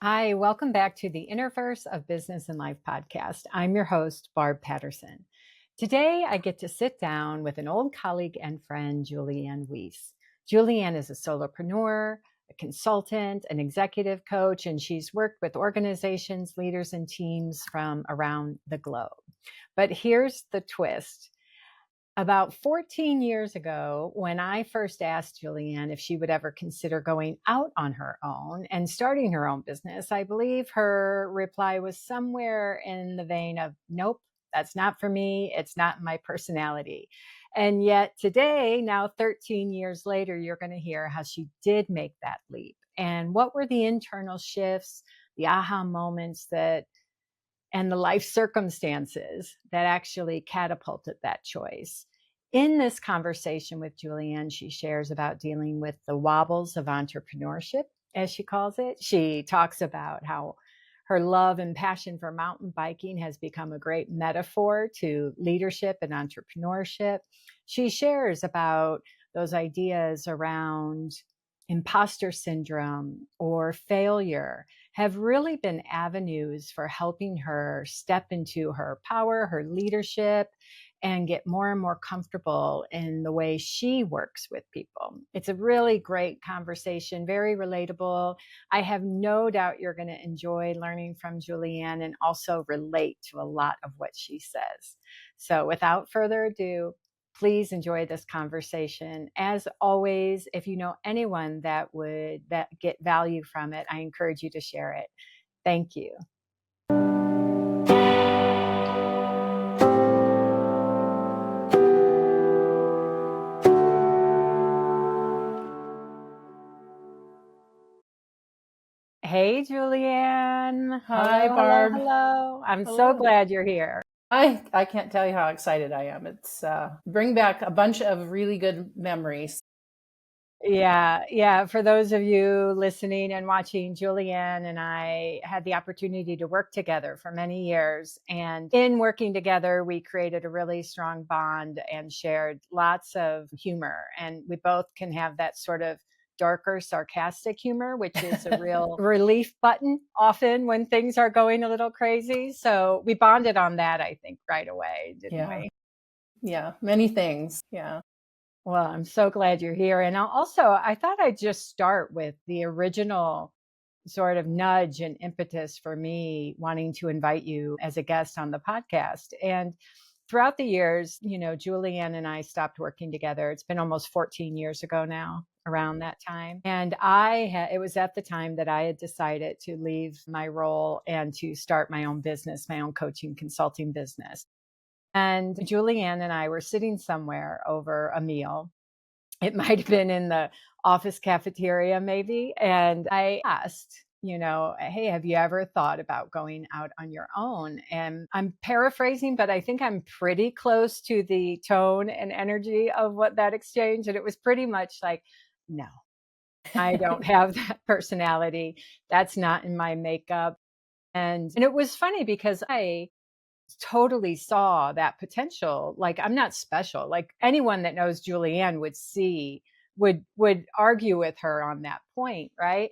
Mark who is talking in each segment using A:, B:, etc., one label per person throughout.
A: Hi, welcome back to the Interverse of Business and Life podcast. I'm your host, Barb Patterson. Today, I get to sit down with an old colleague and friend, Juliann Wiese. Juliann is a solopreneur, a consultant, an executive coach, and she's worked with organizations, leaders, and teams from around the globe. But here's the twist. About 14 years ago, when I first asked Juliann if she would ever consider going out on her own and starting her own business, I believe her reply was somewhere in the vein of, nope, that's not for me. It's not my personality. And yet today, now 13 years later, you're going to hear how she did make that leap. And what were the internal shifts, the aha moments and the life circumstances that actually catapulted that choice. In this conversation with Juliann, she shares about dealing with the wobbles of entrepreneurship, as she calls it. She talks about how her love and passion for mountain biking has become a great metaphor to leadership and entrepreneurship. She shares about those ideas around imposter syndrome or failure have really been avenues for helping her step into her power, her leadership, and get more and more comfortable in the way she works with people. It's a really great conversation, very relatable. I have no doubt you're going to enjoy learning from Juliann and also relate to a lot of what she says. So without further ado, please enjoy this conversation. As always, if you know anyone that would get value from it, I encourage you to share it. Thank you. Hey, Juliann.
B: Hi,
A: Hello, hello,
B: Barb.
A: hello. I'm so
B: Hello.
A: glad you're here.
B: I can't tell you how excited I am. It's bring back a bunch of really good memories.
A: Yeah. For those of you listening and watching, Juliann and I had the opportunity to work together for many years. And in working together, we created a really strong bond and shared lots of humor. And we both can have that sort of darker, sarcastic humor, which is a real relief button often when things are going a little crazy. So we bonded on that, I think, right away, didn't
B: Yeah.
A: we?
B: Yeah. Many things. Yeah.
A: Well, I'm so glad you're here. And I thought I'd just start with the original sort of nudge and impetus for me wanting to invite you as a guest on the podcast. And throughout the years, Juliann and I stopped working together. It's been almost 14 years ago now, around that time. And it was at the time that I had decided to leave my role and to start my own business, my own coaching consulting business. And Juliann and I were sitting somewhere over a meal. It might have been in the office cafeteria, maybe. And I asked, hey, have you ever thought about going out on your own? And I'm paraphrasing, but I think I'm pretty close to the tone and energy of what that exchange. And it was pretty much like, no, I don't have that personality. That's not in my makeup. And it was funny because I totally saw that potential. Like, I'm not special. Like, anyone that knows Juliann would argue with her on that point, right?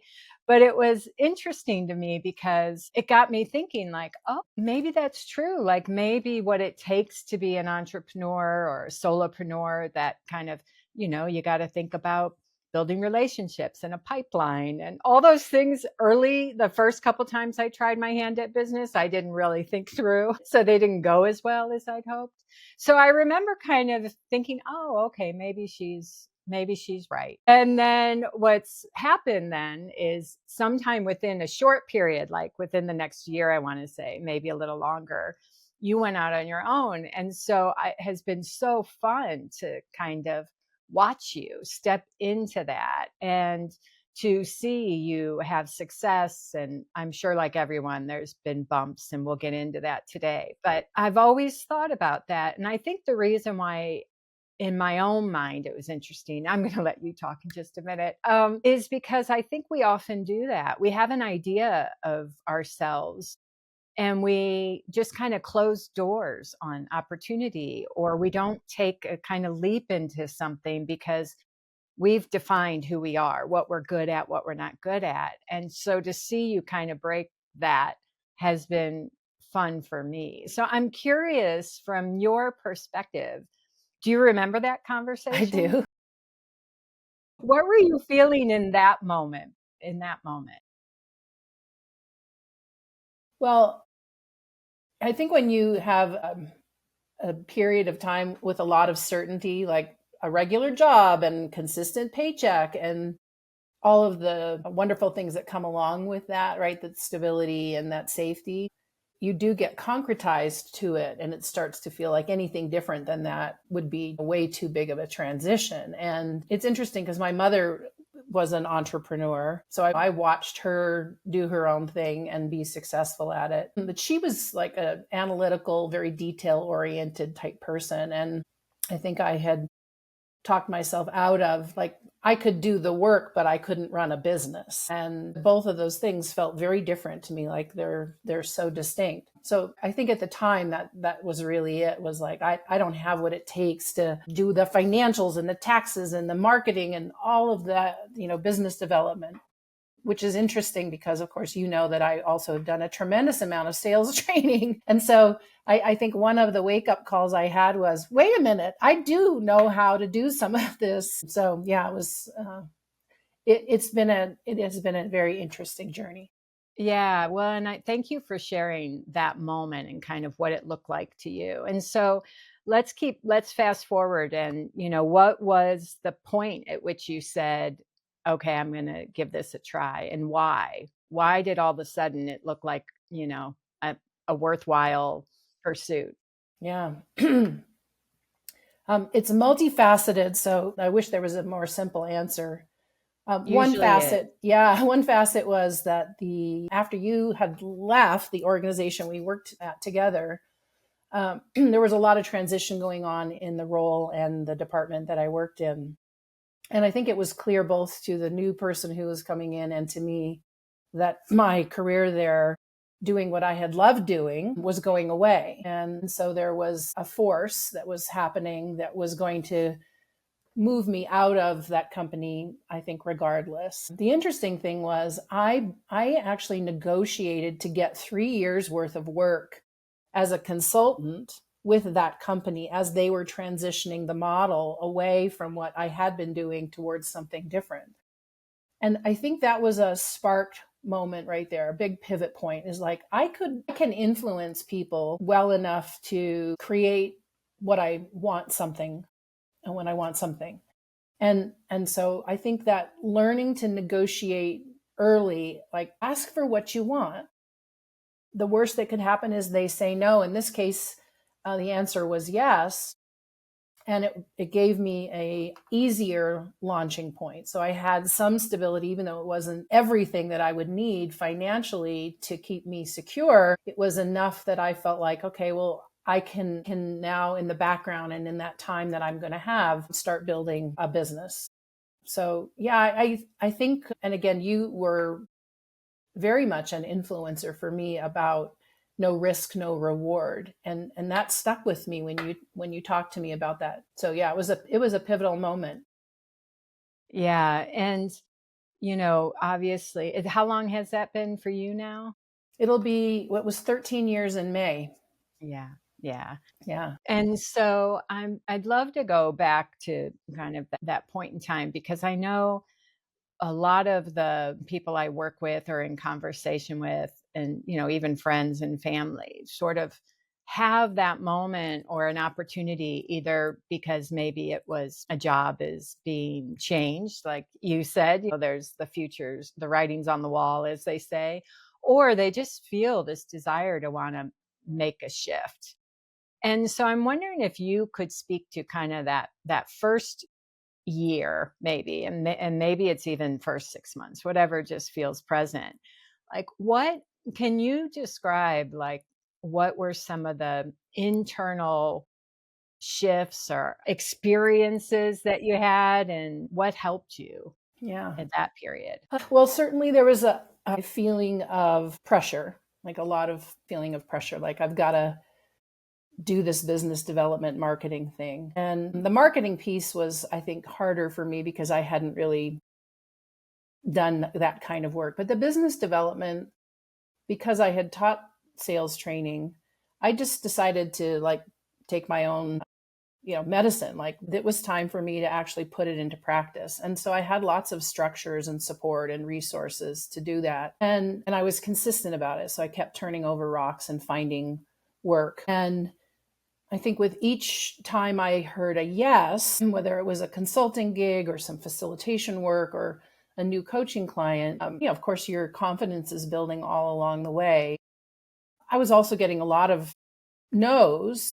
A: But it was interesting to me because it got me thinking, like, oh, maybe that's true. Like, maybe what it takes to be an entrepreneur or a solopreneur, that kind of, you got to think about building relationships and a pipeline and all those things early. The first couple times I tried my hand at business, I didn't really think through. So they didn't go as well as I'd hoped. So I remember kind of thinking, oh, okay, maybe she's right. And then what's happened then is sometime within a short period, like within the next year, I want to say, maybe a little longer, you went out on your own. And so it has been so fun to kind of watch you step into that and to see you have success. And I'm sure, like everyone, there's been bumps, and we'll get into that today. But I've always thought about that. And I think the reason why, in my own mind, it was interesting, I'm going to let you talk in just a minute, is because I think we often do that. We have an idea of ourselves and we just kind of close doors on opportunity, or we don't take a kind of leap into something because we've defined who we are, what we're good at, what we're not good at. And so to see you kind of break that has been fun for me. So I'm curious, from your perspective, do you remember that
B: I
A: conversation?
B: do.
A: What were you feeling in that moment? In that moment?
B: Well, I think when you have a period of time with a lot of certainty, like a regular job and consistent paycheck and all of the wonderful things that come along with that, right? That stability and that safety, you do get concretized to it. And it starts to feel like anything different than that would be way too big of a transition. And it's interesting because my mother was an entrepreneur. So I watched her do her own thing and be successful at it. But she was like an analytical, very detail oriented type person. And I think I had talked myself out of, like, I could do the work, but I couldn't run a business. And both of those things felt very different to me. Like they're so distinct. So I think at the time that was really it, was like, I don't have what it takes to do the financials and the taxes and the marketing and all of that, business development, which is interesting because, of course, that I also have done a tremendous amount of sales training. And so I think one of the wake up calls I had was, wait a minute, I do know how to do some of this. So yeah, it was, it has been a very interesting journey.
A: Yeah, well, and I thank you for sharing that moment and kind of what it looked like to you. And so let's fast forward, and what was the point at which you said, okay, I'm going to give this a try, and why? Why did all of a sudden it look like, a, a worthwhile pursuit?
B: Yeah. It's multifaceted. So I wish there was a more simple answer. One
A: Usually it.
B: facet, yeah, one facet was that after you had left the organization we worked at together, there was a lot of transition going on in the role and the department that I worked in. And I think it was clear both to the new person who was coming in and to me that my career there, doing what I had loved doing, was going away. And so there was a force that was happening that was going to move me out of that company, I think, regardless. The interesting thing was I actually negotiated to get 3 years worth of work as a consultant with that company as they were transitioning the model away from what I had been doing towards something different. And I think that was a sparked moment right there. A big pivot point is like, I can influence people well enough to create what I want something and when I want something. And so I think that learning to negotiate early, like, ask for what you want. The worst that could happen is they say no. In this case, the answer was yes. And it gave me a easier launching point. So I had some stability, even though it wasn't everything that I would need financially to keep me secure. It was enough that I felt like, okay, well, I can now, in the background and in that time that I'm going to have, start building a business. So yeah, I think, and again, you were very much an influencer for me about no risk, no reward. And that stuck with me when you talked to me about that. So yeah, it was a pivotal moment.
A: Yeah. And, obviously, how long has that been for you now?
B: It'll be what was 13 years in May.
A: Yeah. Yeah.
B: Yeah.
A: And so I'd love to go back to kind of that point in time, because I know a lot of the people I work with or in conversation with, and, even friends and family, sort of have that moment or an opportunity, either because maybe it was a job is being changed, like you said, there's the futures, the writings on the wall, as they say, or they just feel this desire to want to make a shift. And so I'm wondering if you could speak to kind of that first year, maybe, and maybe it's even first 6 months, whatever just feels present. Like, what can you describe? Like, what were some of the internal shifts or experiences that you had, and what helped you
B: Yeah.
A: at that period?
B: Well, certainly there was a feeling of pressure, like a lot of feeling of pressure. Like, I've got to do this business development marketing thing. And the marketing piece was, I think, harder for me because I hadn't really done that kind of work. But the business development, because I had taught sales training, I just decided to like take my own, medicine. Like it was time for me to actually put it into practice. And so I had lots of structures and support and resources to do that. And I was consistent about it. So I kept turning over rocks and finding work. And I think with each time I heard a yes, whether it was a consulting gig or some facilitation work or a new coaching client, of course, your confidence is building all along the way. I was also getting a lot of no's.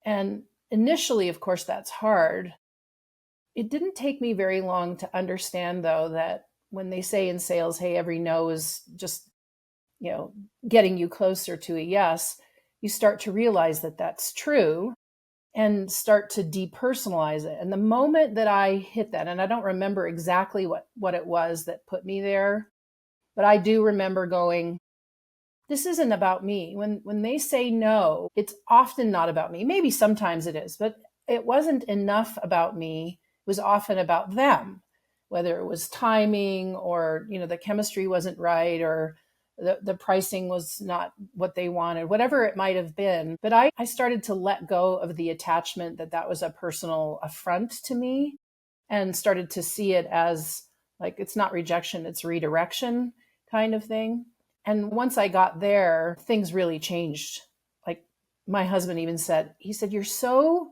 B: And initially, of course, that's hard. It didn't take me very long to understand, though, that when they say in sales, hey, every no is just, getting you closer to a yes, you start to realize that that's true and start to depersonalize it. And the moment that I hit that, and I don't remember exactly what it was that put me there, but I do remember going, this isn't about me. When they say no, it's often not about me. Maybe sometimes it is, but it wasn't enough about me. It was often about them, whether it was timing or, the chemistry wasn't right or the pricing was not what they wanted, whatever it might have been. But I started to let go of the attachment that was a personal affront to me and started to see it as like, it's not rejection, it's redirection kind of thing. And once I got there, things really changed. Like my husband even said, you're so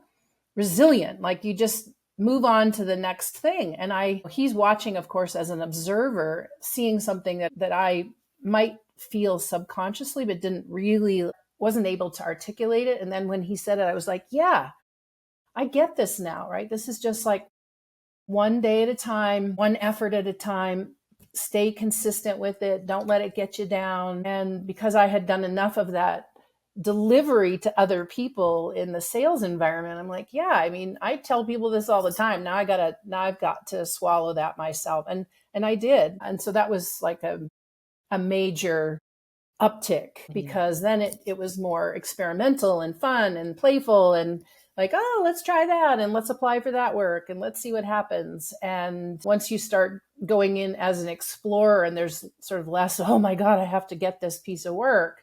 B: resilient. Like you just move on to the next thing. And he's watching, of course, as an observer, seeing something that I might feel subconsciously, but wasn't able to articulate it. And then when he said it, I was like, yeah, I get this now, right? This is just like one day at a time, one effort at a time. Stay consistent with it. Don't let it get you down. And because I had done enough of that delivery to other people in the sales environment, I'm like, yeah, I mean, I tell people this all the time. Now I've got to swallow that myself. And I did. And so that was like a major uptick because then it was more experimental and fun and playful and like, oh, let's try that and let's apply for that work and let's see what happens. And once you start going in as an explorer and there's sort of less, oh my God, I have to get this piece of work,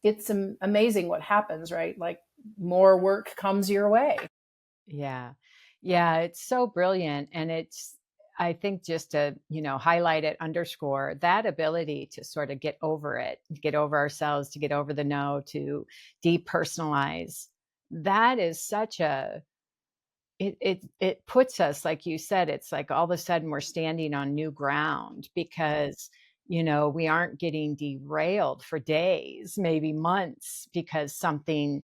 B: it's amazing what happens, right? Like more work comes your way.
A: Yeah. Yeah. It's so brilliant. And I think just to, highlight it, underscore that ability to sort of get over it, get over ourselves, to get over the no, to depersonalize. That is such it puts us, like you said, it's like all of a sudden we're standing on new ground because, we aren't getting derailed for days, maybe months, because something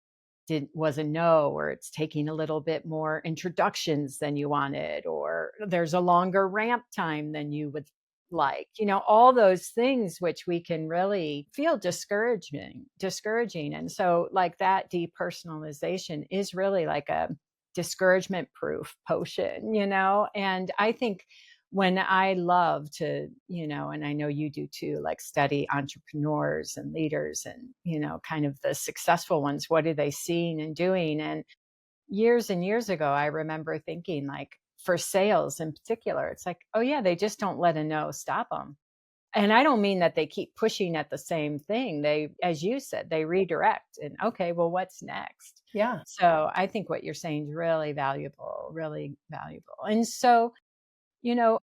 A: was a no, or it's taking a little bit more introductions than you wanted, or there's a longer ramp time than you would like, all those things which we can really feel discouraging. And so like that depersonalization is really like a discouragement proof potion, and I think when I love to, and I know you do too, like study entrepreneurs and leaders and, kind of the successful ones, what are they seeing and doing? And years ago, I remember thinking like for sales in particular, it's like, oh yeah, they just don't let a no stop them. And I don't mean that they keep pushing at the same thing. They, as you said, they redirect and okay, well, what's next?
B: Yeah.
A: So I think what you're saying is really valuable, really valuable. And so, you know,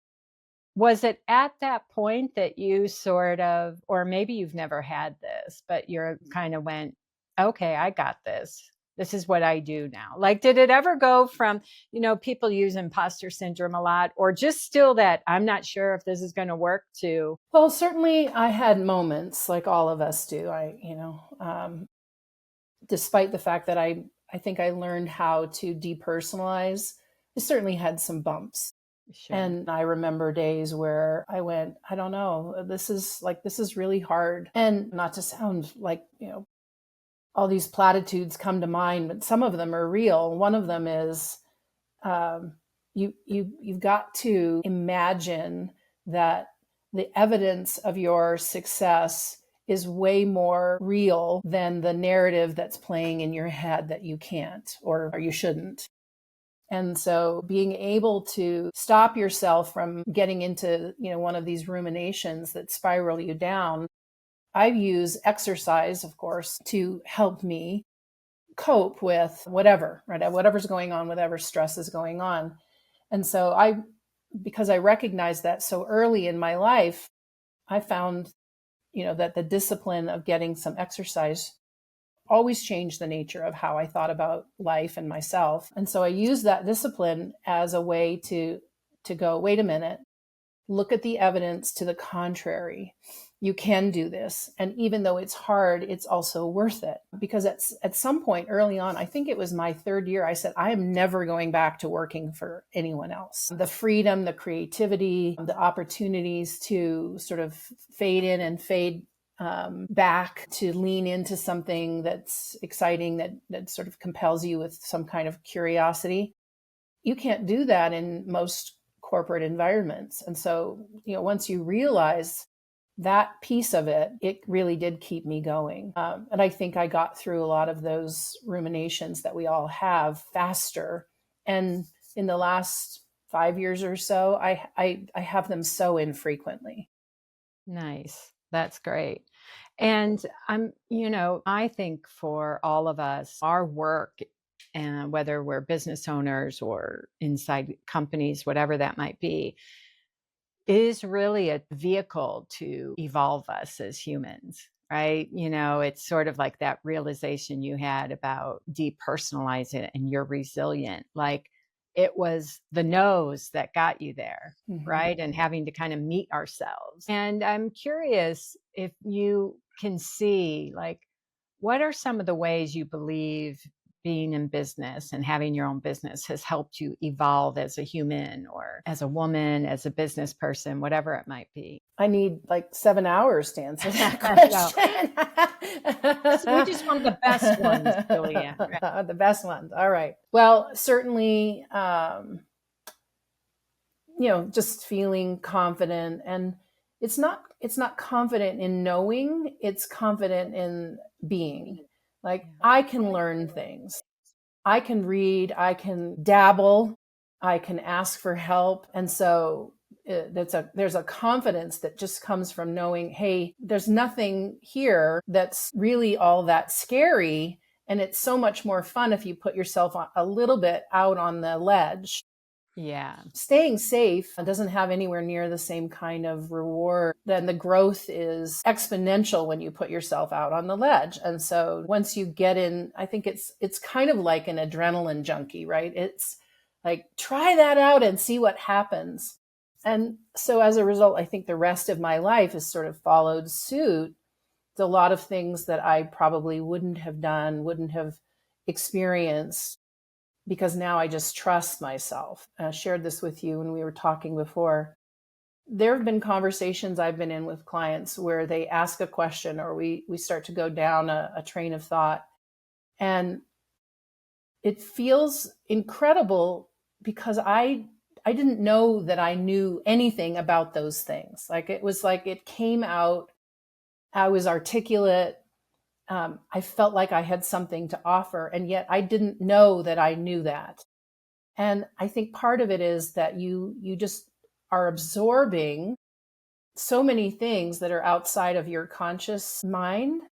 A: was it at that point that you sort of, or maybe you've never had this, but you're kind of went, okay, I got this. This is what I do now. Like, did it ever go from, people use imposter syndrome a lot, or just still that I'm not sure if this is going to work to?
B: Well, certainly I had moments like all of us do. Despite the fact that I think I learned how to depersonalize, I certainly had some bumps.
A: Sure.
B: And I remember days where I went, I don't know, this is really hard. And not to sound like, all these platitudes come to mind, but some of them are real. One of them is you've got to imagine that the evidence of your success is way more real than the narrative that's playing in your head that you can't or you shouldn't. And so being able to stop yourself from getting into, one of these ruminations that spiral you down. I use exercise, of course, to help me cope with whatever, right? Whatever's going on, whatever stress is going on. And so because I recognized that so early in my life, I found, that the discipline of getting some exercise always changed the nature of how I thought about life and myself. And so I use that discipline as a way to go, wait a minute, look at the evidence to the contrary. You can do this. And even though it's hard, it's also worth it. Because at some point early on, I think it was my third year, I said, I am never going back to working for anyone else. The freedom, the creativity, the opportunities to sort of fade in and fade back, to lean into something that's exciting, that sort of compels you with some kind of curiosity. You can't do that in most corporate environments. And so, once you realize that piece of it, it really did keep me going. And I think I got through a lot of those ruminations that we all have faster. And in the last 5 years or so, I have them so infrequently.
A: Nice. That's great. And I think for all of us, our work, and whether we're business owners or inside companies, whatever that might be, is really a vehicle to evolve us as humans, right? It's sort of like that realization you had about depersonalizing and you're resilient. Like it was the no's that got you there, right? And having to kind of meet ourselves. And I'm curious if you can see, like, what are some of the ways you believe being in business and having your own business has helped you evolve as a human or as a woman, as a business person, whatever it might be?
B: I need like 7 hours to answer that
A: So we just want the best ones, Juliann. Right?
B: The best ones. All right. Well, certainly, just feeling confident, and it's not confident in knowing, it's confident in being. Like I can learn things. I can read, I can dabble, I can ask for help. And so there's a confidence that just comes from knowing, hey, there's nothing here that's really all that scary. And it's so much more fun if you put yourself a little bit out on the ledge.
A: Yeah.
B: Staying safe doesn't have anywhere near the same kind of reward. Then the growth is exponential when you put yourself out on the ledge. And so once you get in, I think it's kind of like an adrenaline junkie, right? It's like, try that out and see what happens. And so as a result, I think the rest of my life has sort of followed suit. It's a lot of things that I probably wouldn't have done, wouldn't have experienced, because now I just trust myself. I shared this with you when we were talking before. There have been conversations I've been in with clients where they ask a question, or we start to go down a train of thought. And it feels incredible because I didn't know that I knew anything about those things. Like it was like it came out, I was articulate. I felt like I had something to offer, and yet I didn't know that I knew that. And I think part of it is that you just are absorbing so many things that are outside of your conscious mind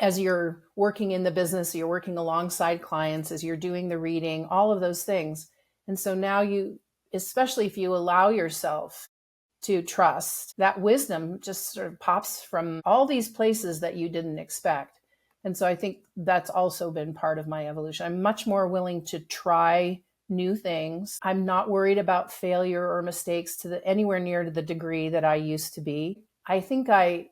B: as you're working in the business, you're working alongside clients, as you're doing the reading, all of those things. And so now especially if you allow yourself to trust, that wisdom just sort of pops from all these places that you didn't expect. And so I think that's also been part of my evolution. I'm much more willing to try new things. I'm not worried about failure or mistakes anywhere near to the degree that I used to be. I think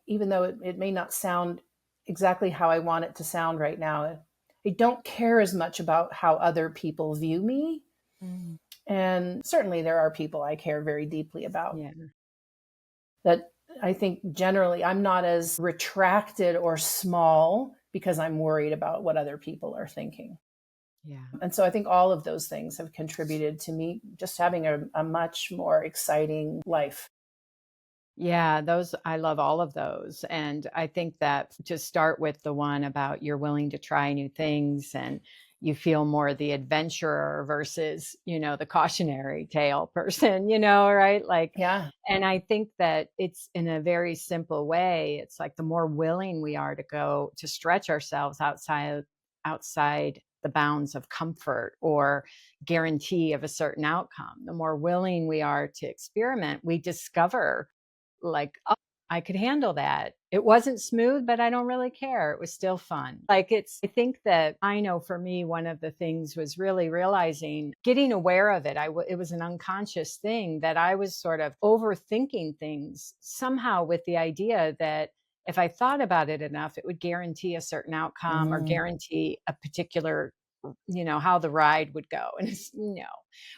B: even though it may not sound exactly how I want it to sound right now, I don't care as much about how other people view me. Mm. And certainly there are people I care very deeply about. Yeah. That I think generally I'm not as retracted or small because I'm worried about what other people are thinking. Yeah. And so I think all of those things have contributed to me just having a much more exciting life.
A: Yeah, those I love all of those. And I think that to start with the one about you're willing to try new things and you feel more the adventurer versus, the cautionary tale person, right? Like,
B: Yeah.
A: and I think that it's in a very simple way. It's like the more willing we are to go to stretch ourselves outside the bounds of comfort or guarantee of a certain outcome, the more willing we are to experiment, we discover like, "Oh, I could handle that. It wasn't smooth, but I don't really care. It was still fun." Like, I think that I know for me, one of the things was really realizing, getting aware of it. It was an unconscious thing that I was sort of overthinking things somehow with the idea that if I thought about it enough, it would guarantee a certain outcome or
B: Mm.
A: guarantee a particular, how the ride would go. And it's no.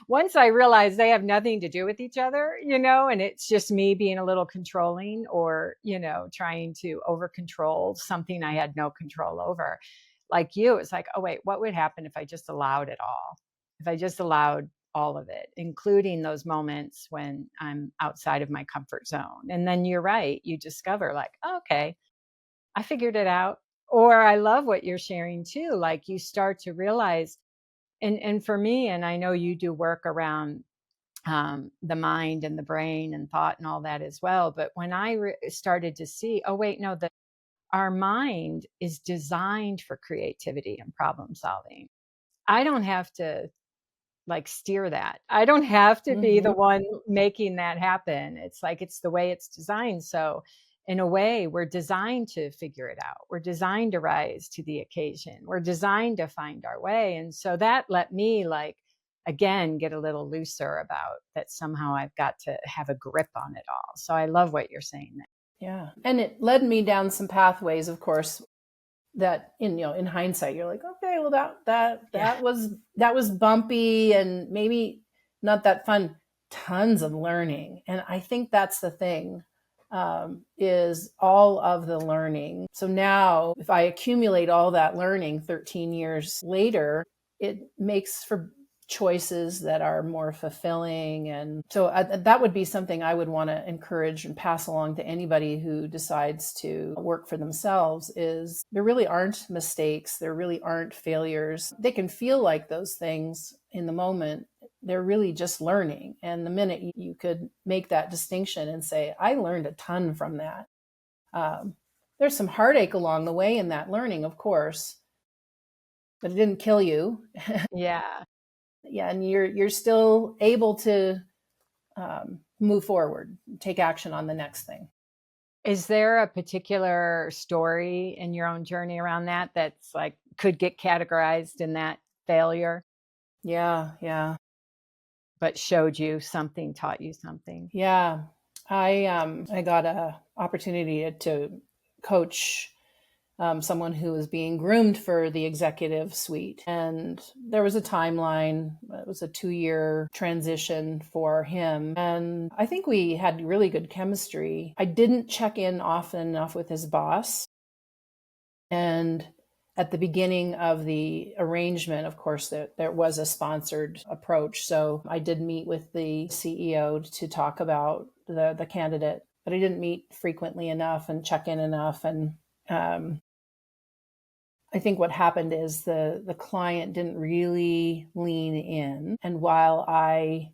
A: Once I realized they have nothing to do with each other, and it's just me being a little controlling or, trying to over control something I had no control over. Like you, it's like, oh, wait, what would happen if I just allowed it all? If I just allowed all of it, including those moments when I'm outside of my comfort zone. And then you're right. You discover, like, oh, okay, I figured it out. Or I love what you're sharing too. Like you start to realize, and for me, and I know you do work around the mind and the brain and thought and all that as well. But when I started to see, oh wait, no, that our mind is designed for creativity and problem solving. I don't have to like steer that. I don't have to be the
B: Hmm.
A: one making that happen. It's like it's the way it's designed. So in a way, we're designed to figure it out. We're designed to rise to the occasion. We're designed to find our way. And so that let me like again get a little looser about that somehow I've got to have a grip on it all. So I love what you're saying there.
B: Yeah. And it led me down some pathways, of course, that in hindsight you're like, okay, well
A: Yeah.
B: that was bumpy and maybe not that fun. Tons of learning, and I think that's the thing, is all of the learning. So now if I accumulate all that learning 13 years later, it makes for choices that are more fulfilling. And so that would be something I would want to encourage and pass along to anybody who decides to work for themselves, is there really aren't mistakes, there really aren't failures. They can feel like those things in the moment, they're really just learning. And the minute you could make that distinction and say, I learned a ton from that. There's some heartache along the way in that learning, of course, but it didn't kill you.
A: Yeah.
B: Yeah, and you're still able to move forward, take action on the next thing.
A: Is there a particular story in your own journey around that that's like could get categorized in that failure,
B: Yeah, yeah,
A: but showed you something, taught you something?
B: yeah. I got a opportunity to coach someone who was being groomed for the executive suite. And there was a timeline. It was a 2-year transition for him. And I think we had really good chemistry. I didn't check in often enough with his boss. And at the beginning of the arrangement, of course, there was a sponsored approach. So I did meet with the CEO to talk about the candidate, but I didn't meet frequently enough and check in enough. And I think what happened is the client didn't really lean in. And while I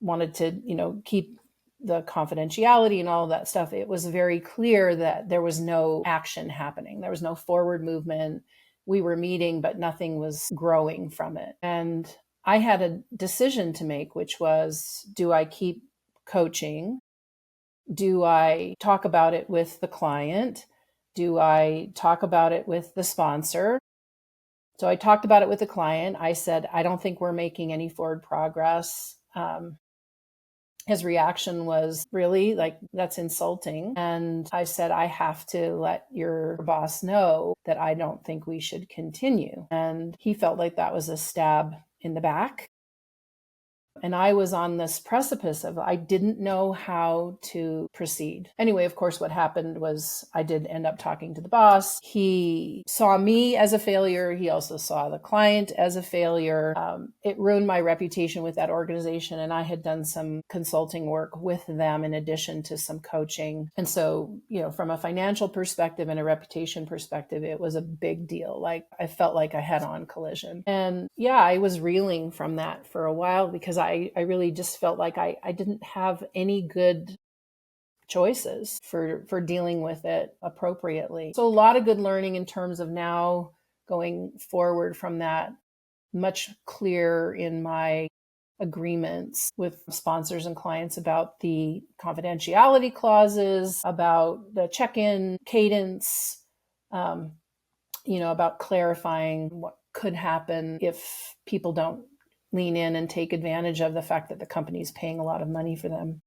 B: wanted to, keep the confidentiality and all of that stuff, it was very clear that there was no action happening. There was no forward movement. We were meeting, but nothing was growing from it. And I had a decision to make, which was, do I keep coaching? Do I talk about it with the client? Do I talk about it with the sponsor? So I talked about it with the client. I said, I don't think we're making any forward progress. His reaction was, really? Like, that's insulting. And I said, I have to let your boss know that I don't think we should continue. And he felt like that was a stab in the back. And I was on this precipice of, I didn't know how to proceed. Anyway, of course, what happened was I did end up talking to the boss. He saw me as a failure. He also saw the client as a failure. It ruined my reputation with that organization. And I had done some consulting work with them in addition to some coaching. And so, from a financial perspective and a reputation perspective, it was a big deal. Like, I felt like a head-on collision. And yeah, I was reeling from that for a while because I really just felt like I didn't have any good choices for dealing with it appropriately. So a lot of good learning in terms of now going forward from that, much clearer in my agreements with sponsors and clients about the confidentiality clauses, about the check-in cadence, about clarifying what could happen if people don't lean in and take advantage of the fact that the company is paying a lot of money for them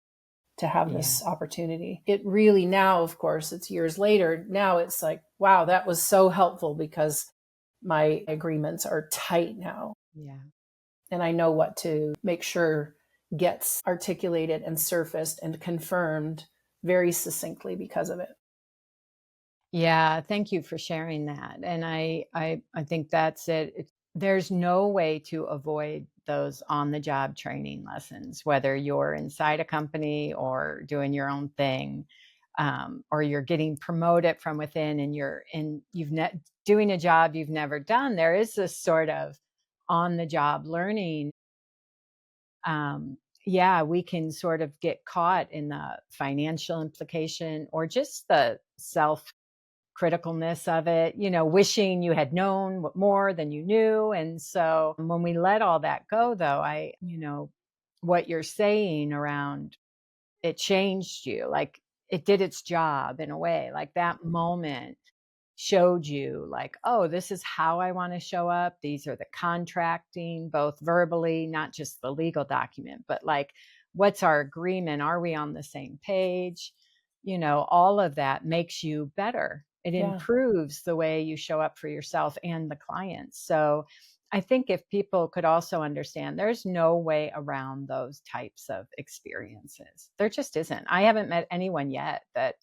B: to have
A: Yeah.
B: this opportunity. It really now, of course, it's years later. Now it's like, wow, that was so helpful because my agreements are tight now.
A: Yeah.
B: And I know what to make sure gets articulated and surfaced and confirmed very succinctly because of it.
A: Yeah, thank you for sharing that. And I think that's it. There's no way to avoid those on the job training lessons, whether you're inside a company or doing your own thing, or you're getting promoted from within and doing a job you've never done. There is this sort of on the job learning. Um, yeah, we can sort of get caught in the financial implication or just the self criticalness of it, wishing you had known more than you knew. And so when we let all that go, though, what you're saying around it changed you, like it did its job in a way, like that moment showed you like, oh, this is how I want to show up. These are the contracting, both verbally, not just the legal document, but like, what's our agreement? Are we on the same page? All of that makes you better. It
B: Yeah.
A: improves the way you show up for yourself and the clients. So I think if people could also understand, there's no way around those types of experiences. There just isn't. I haven't met anyone yet that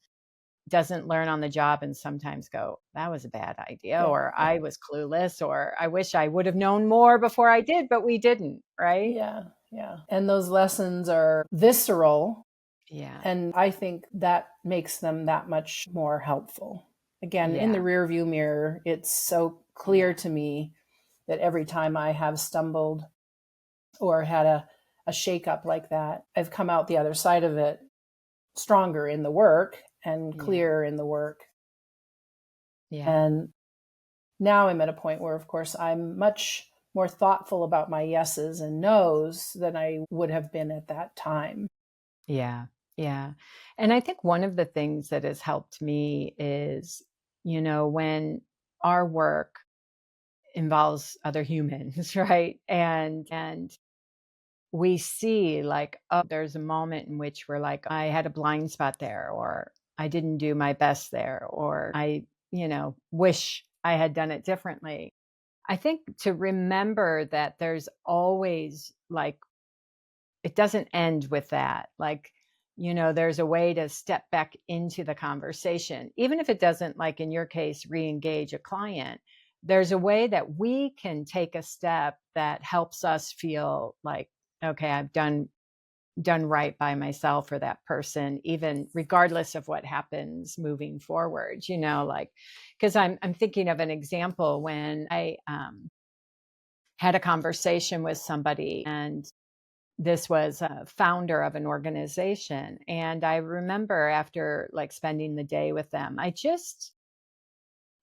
A: doesn't learn on the job and sometimes go, that was a bad idea,
B: Yeah.
A: or I was clueless, or I wish I would have known more before I did, but we didn't, right?
B: Yeah. Yeah. And those lessons are visceral.
A: Yeah.
B: And I think that makes them that much more helpful. Again, in the
A: Yeah.
B: rear view mirror, it's so clear
A: Yeah.
B: to me that every time I have stumbled or had a shakeup like that, I've come out the other side of it stronger in the work and
A: Yeah.
B: clearer in the work.
A: Yeah.
B: And now I'm at a point where, of course, I'm much more thoughtful about my yeses and nos than I would have been at that time.
A: Yeah. Yeah. And I think one of the things that has helped me is, when our work involves other humans, right? And we see like, oh, there's a moment in which we're like, I had a blind spot there, or I didn't do my best there, or I, wish I had done it differently. I think to remember that there's always like, it doesn't end with that. Like, there's a way to step back into the conversation, even if it doesn't, like in your case, re-engage a client. There's a way that we can take a step that helps us feel like, okay, I've done right by myself or that person, even regardless of what happens moving forward, like, because I'm thinking of an example when I had a conversation with somebody, and this was a founder of an organization. And I remember after like spending the day with them, I just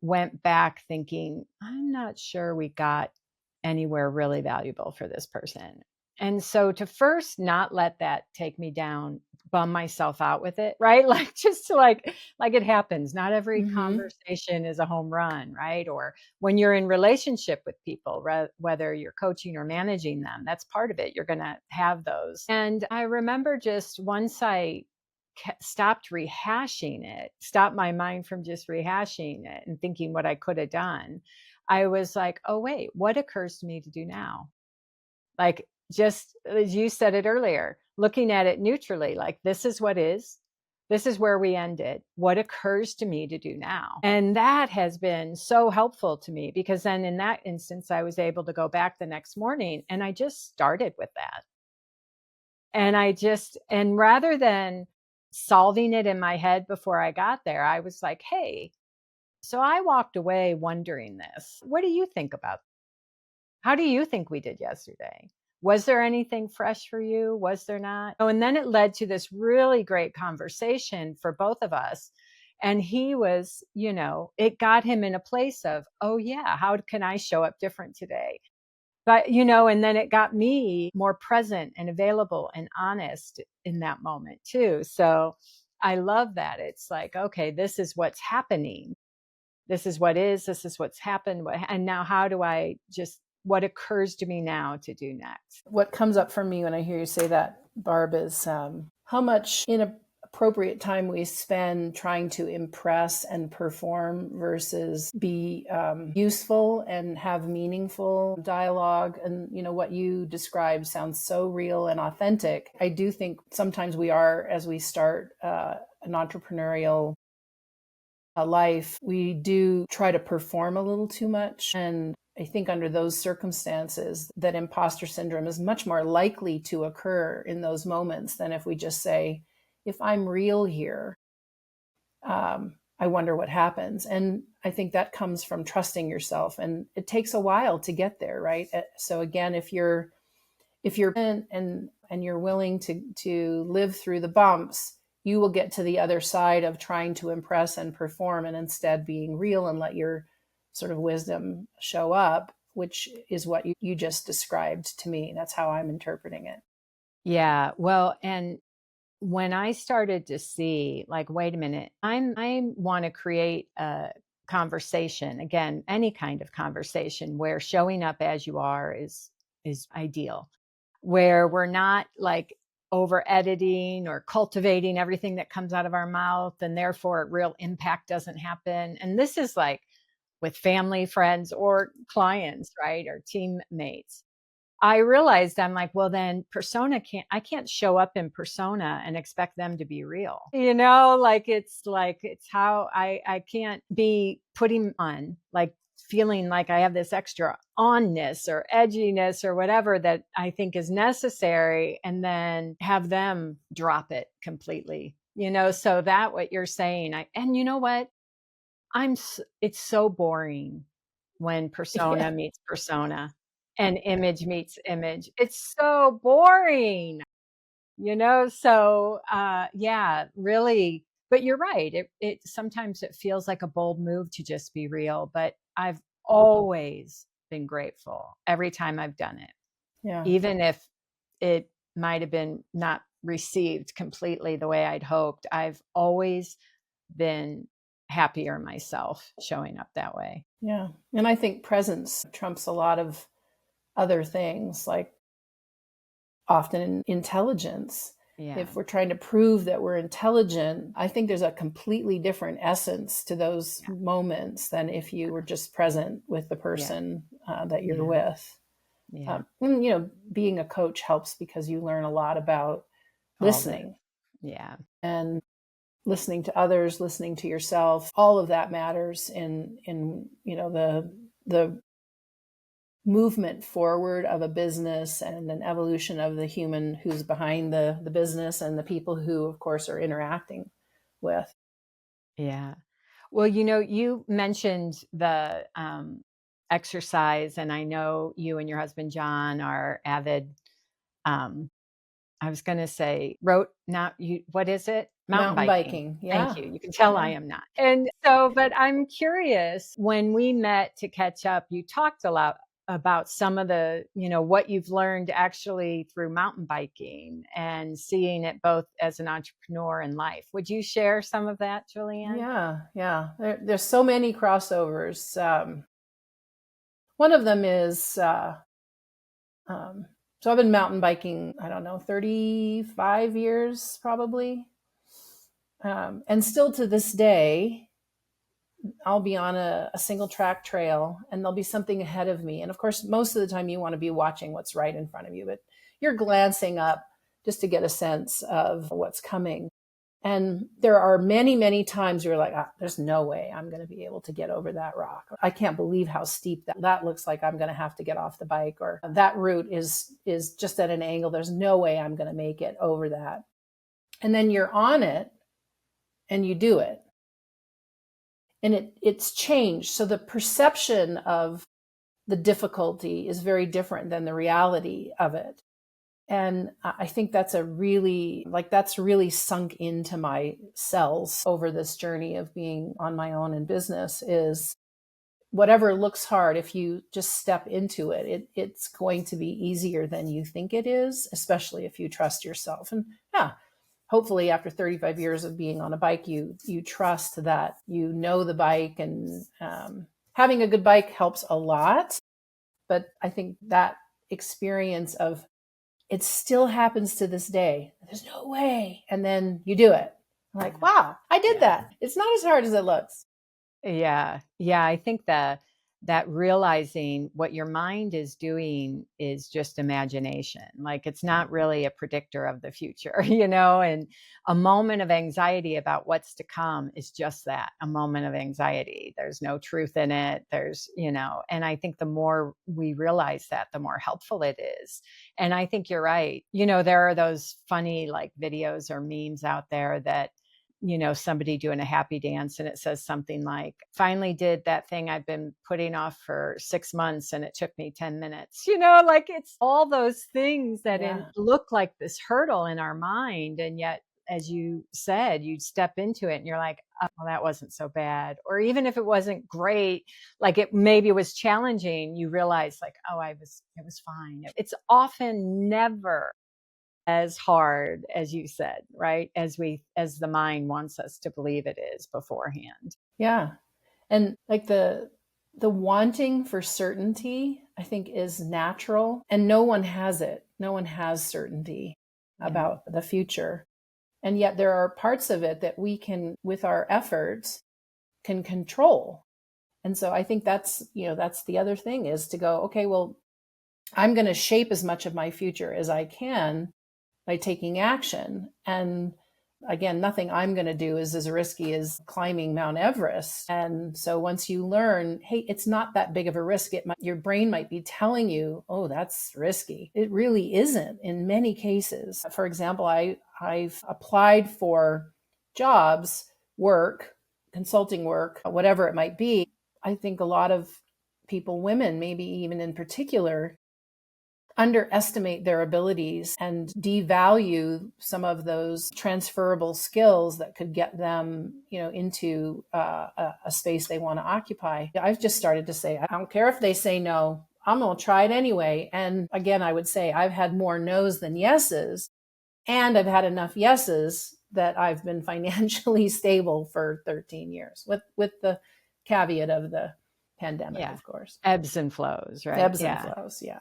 A: went back thinking, I'm not sure we got anywhere really valuable for this person. And so to first not let that take me down, bum myself out with it, right? Like just to like it happens. Not every
B: Mm-hmm.
A: conversation is a home run, right? Or when you're in relationship with people, whether you're coaching or managing them, that's part of it. You're going to have those. And I remember just once I stopped rehashing it, stopped my mind from just rehashing it and thinking what I could have done, I was like, oh, wait, what occurs to me to do now? Like, just as you said it earlier, looking at it neutrally, like this is what is, this is where we ended. What occurs to me to do now? And that has been so helpful to me, because then in that instance, I was able to go back the next morning and I just started with that. And rather than solving it in my head before I got there, I was like, hey, so I walked away wondering this. What do you think about? How do you think we did yesterday? Was there anything fresh for you? Was there not? Oh, and then it led to this really great conversation for both of us. And he was, it got him in a place of, oh, yeah, how can I show up different today? But, and then it got me more present and available and honest in that moment too. So I love that. It's like, okay, this is what's happening. This is what is, this is what's happened. And now how do I what occurs to me now to do next?
B: What comes up for me when I hear you say that, Barb, is how much inappropriate time we spend trying to impress and perform versus be useful and have meanentrepreneurial dialogue. And, what you described sounds so real and authentic. I do think sometimes we are, as we start an entrepreneurial life, we do try to perform a little too much. And I think under those circumstances, that imposter syndrome is much more likely to occur in those moments than if we just say, if I'm real here, I wonder what happens. And I think that comes from trusting yourself. And it takes a while to get there, right? So again, if you're in and you're willing to live through the bumps, you will get to the other side of trying to impress and perform, and instead being real and let your sort of wisdom show up, which is what you just described to me. That's how I'm interpreting it.
A: Yeah. Well, and when I started to see, like, wait a minute, I want to create a conversation, again, any kind of conversation where showing up as you are is ideal, where we're not like over editing or cultivating everything that comes out of our mouth, and therefore real impact doesn't happen. And this is like with family, friends, or clients, right? Or teammates. I realized, I'm like, well, then I can't show up in persona and expect them to be real. It's how I can't be putting on, like, feeling like I have this extra onness or edginess or whatever that I think is necessary, and then have them drop it completely, so that what you're saying, and you know what? It's so boring when persona
B: Yeah.
A: meets persona and image meets image. It's so boring, So, yeah, really. But you're right. It sometimes it feels like a bold move to just be real, but I've always been grateful every time I've done it,
B: Yeah.
A: even if it might have been not received completely the way I'd hoped. I've always been happier myself showing up that way.
B: Yeah. And I think presence trumps a lot of other things, like often intelligence.
A: Yeah.
B: If we're trying to prove that we're intelligent, I think there's a completely different essence to those
A: Yeah.
B: moments than if you were just present with the
A: Yeah.
B: person that you're
A: Yeah.
B: with.
A: Yeah.
B: And, being a coach helps because you learn a lot about
A: All the
B: listening
A: Yeah.
B: and listening to others, listening to yourself. All of that matters in the movement forward of a business and an evolution of the human who's behind the business and the people who, of course, are interacting with.
A: Yeah. Well, you mentioned the exercise, and I know you and your husband John are avid, um, I was going to say, not you, what is it? Mountain
B: Mountain
A: biking.
B: biking.
A: Thank
B: Yeah.
A: you. You can tell I
B: Yeah.
A: am not. And so, but I'm curious, when we met to catch up, you talked a lot about some of the, what you've learned actually through mountain biking and seeing it both as an entrepreneur and life. Would you share some of that, Juliann?
B: Yeah. Yeah. There's so many crossovers. One of them is, um, so I've been mountain biking, I don't know, 35 years probably. And still to this day, I'll be on a single track trail and there'll be something ahead of me. And of course, most of the time you want to be watching what's right in front of you. But you're glancing up just to get a sense of what's coming. And there are many, many times you're like, there's no way I'm going to be able to get over that rock. I can't believe how steep that looks like I'm going to have to get off the bike, or that route is just at an angle. There's no way I'm going to make it over that. And then you're on it and you do it. And it's changed. So the perception of the difficulty is very different than the reality of it. And I think that's really sunk into my cells over this journey of being on my own in business, is whatever looks hard, if you just step into it, it's going to be easier than you think it is, especially if you trust yourself. And yeah, hopefully after 35 years of being on a bike, you trust that you know the bike, and having a good bike helps a lot. But I think that experience of, it still happens to this day. There's no way. And then you do it. I'm like, wow, I did that. It's not as hard as it looks.
A: Yeah. Yeah. I think that realizing what your mind is doing is just imagination. Like, it's not really a predictor of the future, and a moment of anxiety about what's to come is just that, a moment of anxiety. There's no truth in it. And I think the more we realize that, the more helpful it is. And I think you're right. There are those funny like videos or memes out there that, somebody doing a happy dance, and it says something like, finally did that thing I've been putting off for 6 months and it took me 10 minutes, like it's all those things that look like this hurdle in our mind. And yet, as you said, you step into it and you're like, oh, well, that wasn't so bad. Or even if it wasn't great, like maybe it was challenging, you realize like, oh, it was fine. It's often never as hard as you said, right? As the mind wants us to believe it is beforehand.
B: Yeah. And like the wanting for certainty, I think, is natural, and no one has it. No one has certainty about the future. And yet there are parts of it that we can, with our efforts, can control. And so I think that's the other thing, is to go, okay, well, I'm going to shape as much of my future as I can by taking action. And again, nothing I'm going to do is as risky as climbing Mount Everest. And so once you learn, hey, it's not that big of a risk, your brain might be telling you, oh, that's risky. It really isn't in many cases. For example, I've applied for jobs, work, consulting work, whatever it might be. I think a lot of people, women, maybe even in particular, underestimate their abilities and devalue some of those transferable skills that could get them, into a space they want to occupy. I've just started to say, I don't care if they say no, I'm going to try it anyway. And again, I would say I've had more no's than yeses, and I've had enough yeses that I've been financially stable for 13 years, with the caveat of the pandemic, of course.
A: Ebbs and flows, right?
B: Ebbs and flows, yeah.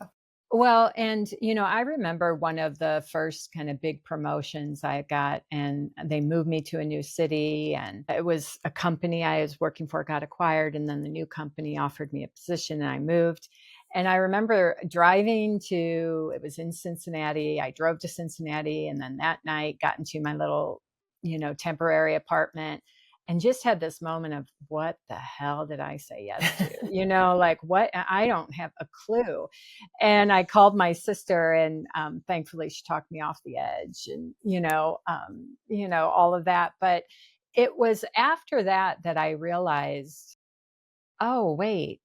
A: Well, and, I remember one of the first kind of big promotions I got, and they moved me to a new city, and it was a company I was working for got acquired, and then the new company offered me a position, and I moved. And I remember it was in Cincinnati. I drove to Cincinnati, and then that night got into my little, temporary apartment, and just had this moment of, what the hell did I say yes to? Like, what? I don't have a clue. And I called my sister, and thankfully she talked me off the edge, and, all of that. But it was after that I realized, oh, wait,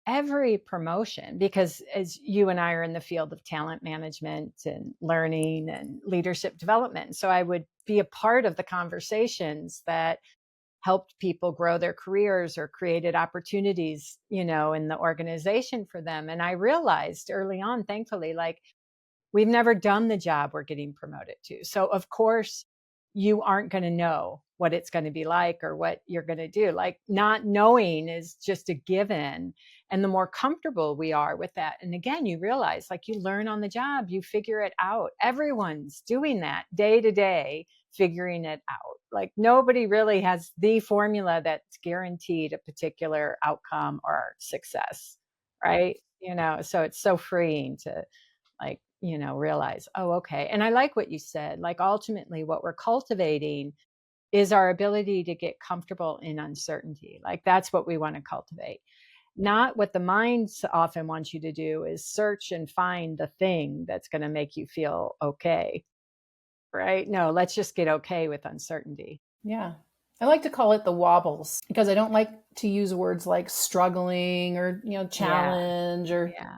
A: every promotion, because as you and I are in the field of talent management and learning and leadership development, so I would be a part of the conversations that helped people grow their careers or created opportunities, in the organization for them. And I realized early on, thankfully, like, we've never done the job we're getting promoted to. So of course you aren't going to know what it's going to be like or what you're going to do. Like, not knowing is just a given. And the more comfortable we are with that, and again, you realize, like, you learn on the job, you figure it out. Everyone's doing that day to day, figuring it out. Like, nobody really has the formula that's guaranteed a particular outcome or success, right? So it's so freeing to, like, realize, oh, okay. And I like what you said. Like, ultimately, what we're cultivating is our ability to get comfortable in uncertainty. Like, that's what we want to cultivate. Not what the mind often wants you to do is search and find the thing that's going to make you feel okay. Right? No, let's just get okay with uncertainty.
B: Yeah. I like to call it the wobbles because I don't like to use words like struggling or,
A: Yeah.
B: challenge or
A: Yeah.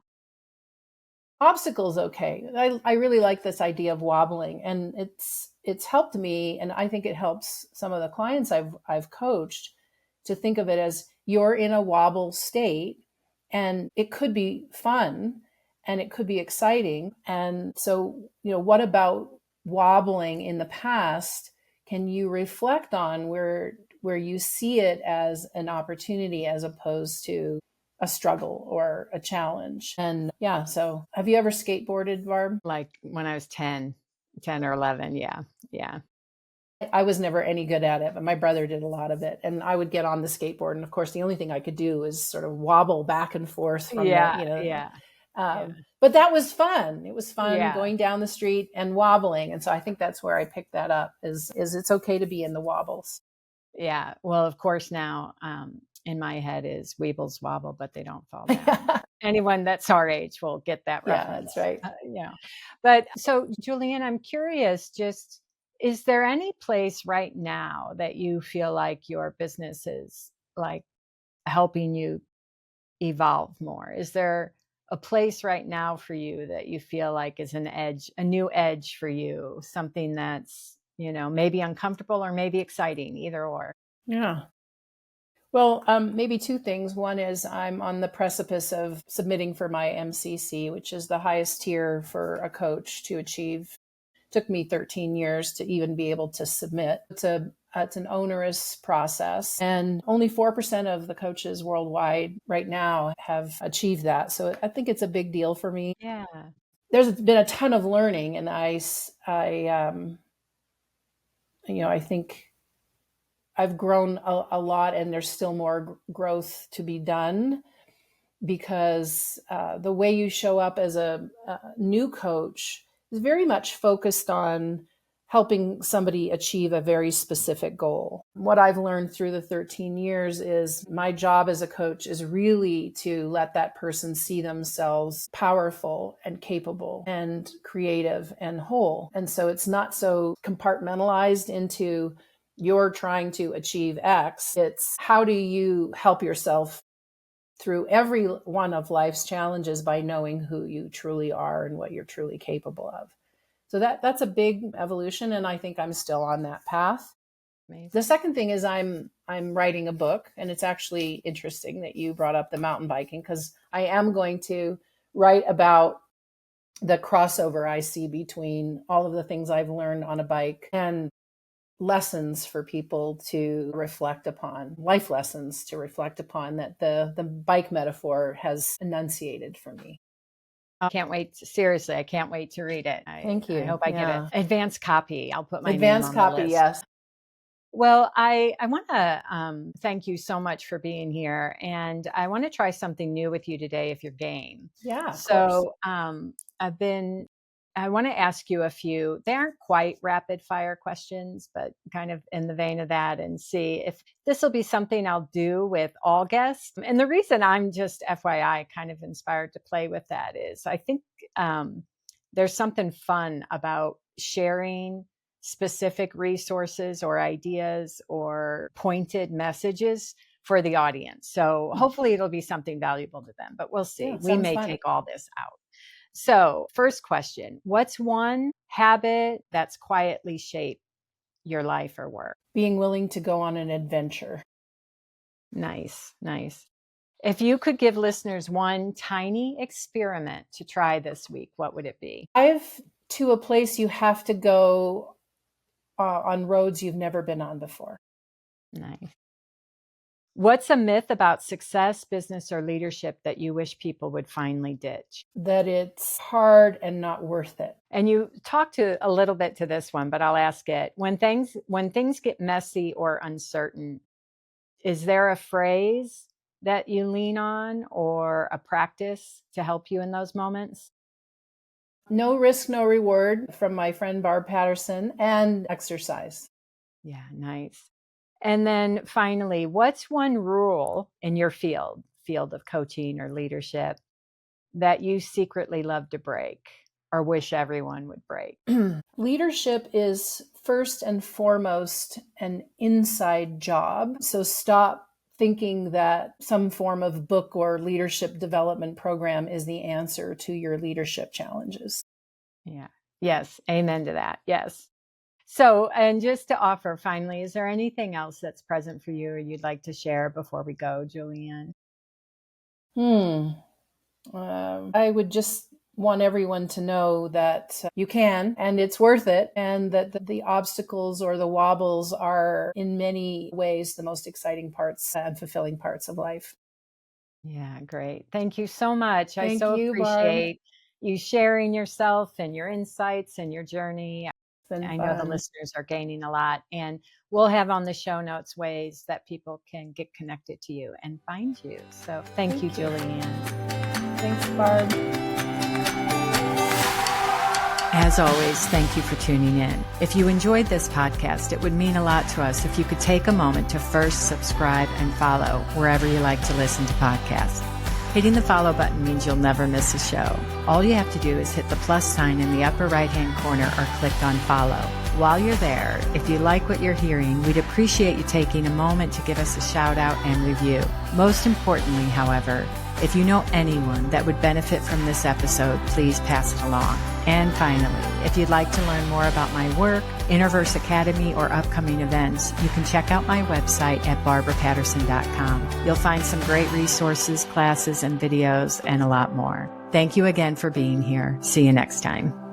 B: obstacles. Okay. I really like this idea of wobbling, and it's helped me, and I think it helps some of the clients I've coached to think of it as you're in a wobble state, and it could be fun and it could be exciting. And so, what about wobbling in the past? Can you reflect on where you see it as an opportunity as opposed to a struggle or a challenge? And yeah, so have you ever skateboarded, Barb?
A: Like when I was 10 or 11. Yeah. Yeah.
B: I was never any good at it, but my brother did a lot of it. And I would get on the skateboard. And of course, the only thing I could do was sort of wobble back and forth from
A: Yeah. Yeah. Yeah.
B: but that was fun. It was fun
A: Yeah.
B: going down the street and wobbling. And so I think that's where I picked that up is it's okay to be in the wobbles.
A: Yeah. Well, of course, now in my head is Weebles wobble, but they don't fall down. Anyone that's our age will get that
B: Yeah,
A: reference.
B: that's right.
A: But so, Juliann, I'm curious, just is there any place right now that you feel like your business is like helping you evolve more? Is there a place right now for you that you feel like is an edge, a new edge for you, something that's, maybe uncomfortable or maybe exciting, either or?
B: Yeah. Well, maybe two things. One is I'm on the precipice of submitting for my MCC, which is the highest tier for a coach to achieve. Took me 13 years to even be able to submit. It's an onerous process, and only 4% of the coaches worldwide right now have achieved that. So I think it's a big deal for me.
A: Yeah.
B: There's been a ton of learning, and I think I've grown a lot, and there's still more growth to be done because the way you show up as a new coach is very much focused on helping somebody achieve a very specific goal. What I've learned through the 13 years is my job as a coach is really to let that person see themselves powerful and capable and creative and whole. And so it's not so compartmentalized into you're trying to achieve X. It's how do you help yourself through every one of life's challenges by knowing who you truly are and what you're truly capable of. So that's a big evolution, and I think I'm still on that path.
A: Amazing.
B: The second thing is I'm writing a book, and it's actually interesting that you brought up the mountain biking because I am going to write about the crossover I see between all of the things I've learned on a bike and lessons for people to reflect upon, life lessons to reflect upon that the bike metaphor has enunciated for me.
A: I can't wait. Seriously, I can't wait to read it.
B: Thank you.
A: I hope I get an advanced copy. I'll put my name
B: Advanced
A: on the
B: copy,
A: list.
B: yes.
A: Well, I want to thank you so much for being here. And I want to try something new with you today if you're game.
B: Yeah, of course.
A: So I want to ask you a few, they aren't quite rapid fire questions, but kind of in the vein of that, and see if this will be something I'll do with all guests. And the reason I'm just FYI kind of inspired to play with that is I think there's something fun about sharing specific resources or ideas or pointed messages for the audience. So hopefully it'll be something valuable to them, but we'll see.
B: Yeah,
A: we may take all this out. So, first question, what's one habit that's quietly shaped your life or work?
B: Being willing to go on an adventure.
A: Nice, nice. If you could give listeners one tiny experiment to try this week, what would it be?
B: Drive to a place you have to go on roads you've never been on before.
A: Nice. What's a myth about success, business, or leadership that you wish people would finally ditch?
B: That it's hard and not worth it.
A: And you talked to a little bit to this one, but I'll ask it. When things get messy or uncertain, is there a phrase that you lean on or a practice to help you in those moments?
B: No risk, no reward from my friend Barb Patterson, and exercise.
A: Yeah, nice. And then finally, what's one rule in your field of coaching or leadership that you secretly love to break or wish everyone would break?
B: Leadership is first and foremost an inside job. So stop thinking that some form of book or leadership development program is the answer to your leadership challenges.
A: Yeah. Yes. Amen to that. Yes. So, and just to offer finally, is there anything else that's present for you or you'd like to share before we go, Juliann?
B: I would just want everyone to know that you can, and it's worth it, and that the obstacles or the wobbles are in many ways the most exciting parts and fulfilling parts of life.
A: Yeah, great. Thank you so much. I
B: Thank
A: so
B: you, Barb.
A: appreciate you sharing yourself and your insights and your journey.
B: It's been
A: I know the
B: fun.
A: listeners are gaining a lot, and we'll have on the show notes ways that people can get connected to you and find you. So thank you,
B: Thank you.
A: Juliann.
B: Thanks, Barb.
A: As always, thank you for tuning in. If you enjoyed this podcast, it would mean a lot to us if you could take a moment to first subscribe and follow wherever you like to listen to podcasts. Hitting the follow button means you'll never miss a show. All you have to do is hit the plus sign in the upper right-hand corner or click on follow. While you're there, if you like what you're hearing, we'd appreciate you taking a moment to give us a shout out and review. Most importantly, however, if you know anyone that would benefit from this episode, please pass it along. And finally, if you'd like to learn more about my work, Interverse Academy, or upcoming events, you can check out my website at barbarapatterson.com. You'll find some great resources, classes, and videos, and a lot more. Thank you again for being here. See you next time.